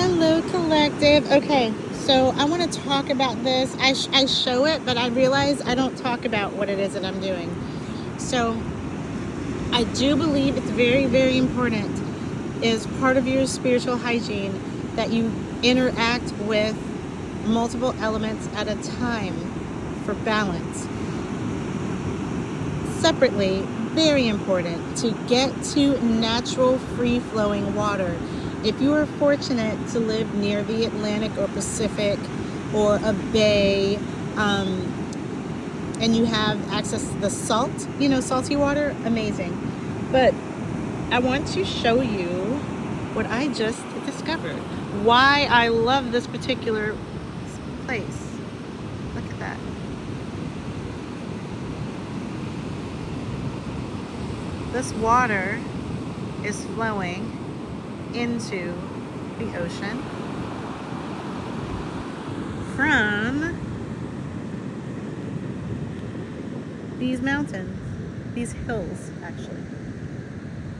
Hello, collective. Okay, so I want to talk about this. I show it, but I realize I don't talk about what it is that I'm doing. So I do believe it's very, very important, is part of your spiritual hygiene, that you interact with multiple elements at a time for balance. Separately, very important to get to natural free flowing water. If you are fortunate to live near the Atlantic or Pacific or a bay, and you have access to the salt, salty water, amazing. But I want to show you what I just discovered. Why I love this particular place. Look at that. This water is flowing into the ocean from these mountains, these hills, actually.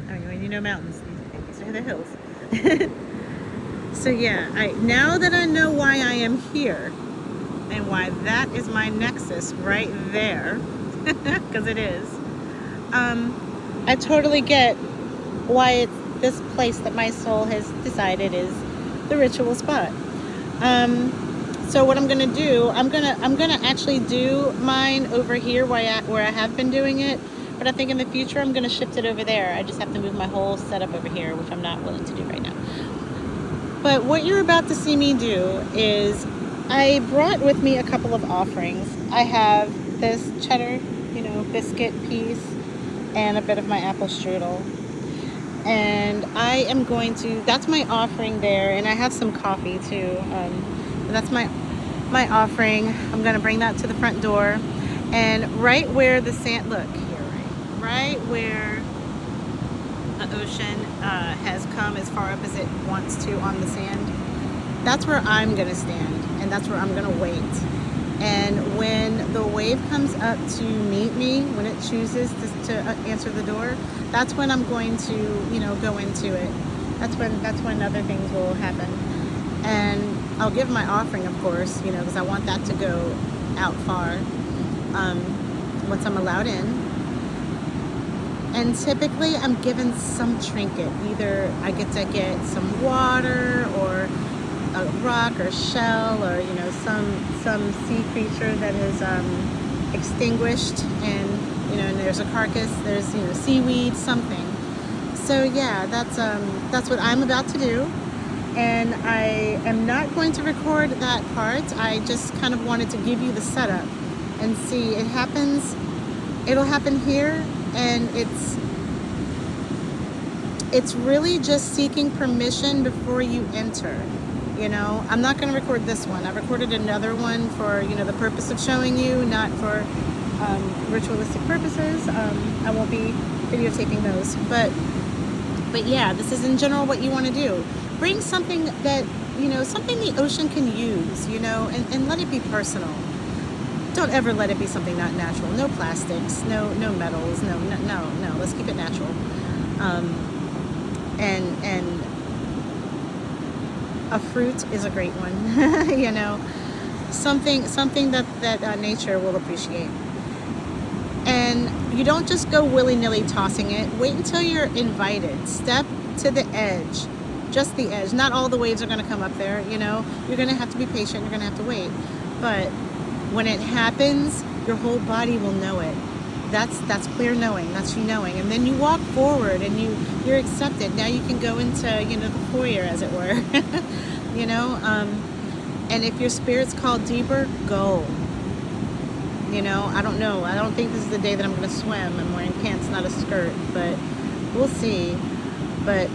I mean, when you know mountains, these are the hills. So yeah, now that I know why I am here and why that is my nexus right there, because it is, I totally get why it's this place that my soul has decided is the ritual spot. So what I'm gonna do, I'm gonna actually do mine over here where I have been doing it, but I think in the future I'm gonna shift it over there. I just have to move my whole setup over here, which I'm not willing to do right now. But what you're about to see me do is, I brought with me a couple of offerings. I have this cheddar, biscuit piece, and a bit of my apple strudel. And I am going to, that's my offering there, and I have some coffee too. That's my offering. I'm going to bring that to the front door. And right where the sand, look here, right where the ocean has come as far up as it wants to on the sand, that's where I'm going to stand, and that's where I'm going to wait. And when the wave comes up to meet me, when it chooses to answer the door, that's when I'm going to, go into it. That's when other things will happen. And I'll give my offering, of course, because I want that to go out far once I'm allowed in. And typically I'm given some trinket. Either I get to get some water or a rock or shell, or some sea creature that is extinguished, and and there's a carcass, there's seaweed, something. So yeah, that's what I'm about to do, and I am not going to record that part. I just kind of wanted to give you the setup and see. It'll happen here, and it's really just seeking permission before you enter. I'm not going to record this one. I recorded another one for, the purpose of showing you, not for ritualistic purposes. I won't be videotaping those. But yeah, this is in general what you want to do. Bring something that, something the ocean can use, and let it be personal. Don't ever let it be something not natural. No plastics, no metals, no. Let's keep it natural. And a fruit is a great one, something that nature will appreciate. And you don't just go willy-nilly tossing it. Wait until you're invited. Step to the edge, just the edge. Not all the waves are going to come up there. You're going to have to be patient. You're going to have to wait. But when it happens, your whole body will know it. That's clear knowing. That's you knowing. And then you walk forward, and you're accepted. Now you can go into the foyer, as it were. And if your spirit's called deeper, go. I don't know. I don't think this is the day that I'm going to swim. I'm wearing pants, not a skirt, but we'll see. But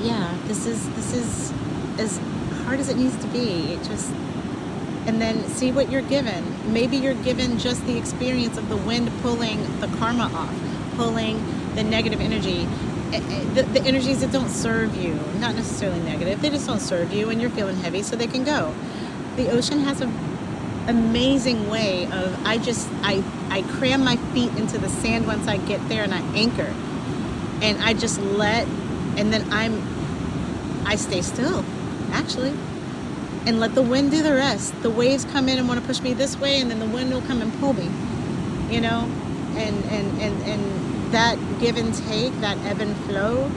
yeah, this is as hard as it needs to be. And then see what you're given. Maybe you're given just the experience of the wind pulling the karma off, pulling the negative energy, the energies that don't serve you. Not necessarily negative, they just don't serve you, and you're feeling heavy, so they can go. The ocean has an amazing way of, I cram my feet into the sand once I get there, and I anchor, and I just and then I stay still. actually, and let the wind do the rest. The waves come in and want to push me this way, and then the wind will come and pull me, you know, and that give and take, that ebb and flow,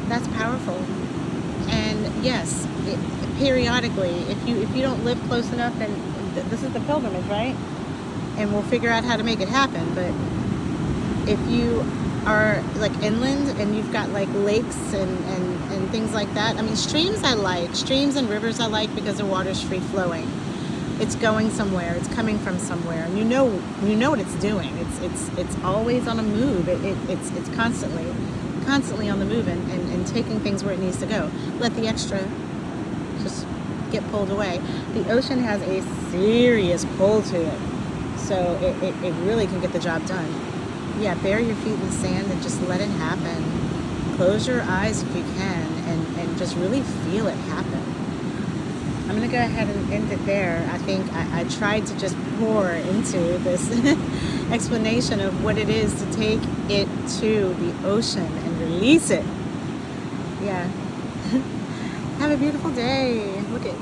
that's powerful. And yes, periodically, if you don't live close enough, then this is the pilgrimage, right? And we'll figure out how to make it happen. But if you are like inland and you've got like lakes and things like that, I mean, streams I like, streams and rivers I like because the water's free flowing. It's going somewhere, it's coming from somewhere, and you know what it's doing. It's always on a move. It's constantly on the move and taking things where it needs to go. Let the extra just get pulled away. The ocean has a serious pull to it, so it really can get the job done. Yeah, bury your feet in the sand and just let it happen. Close your eyes if you can and just really feel it happen. I'm going to go ahead and end it there. I think I tried to just pour into this explanation of what it is to take it to the ocean and release it. Yeah. Have a beautiful day. Look at.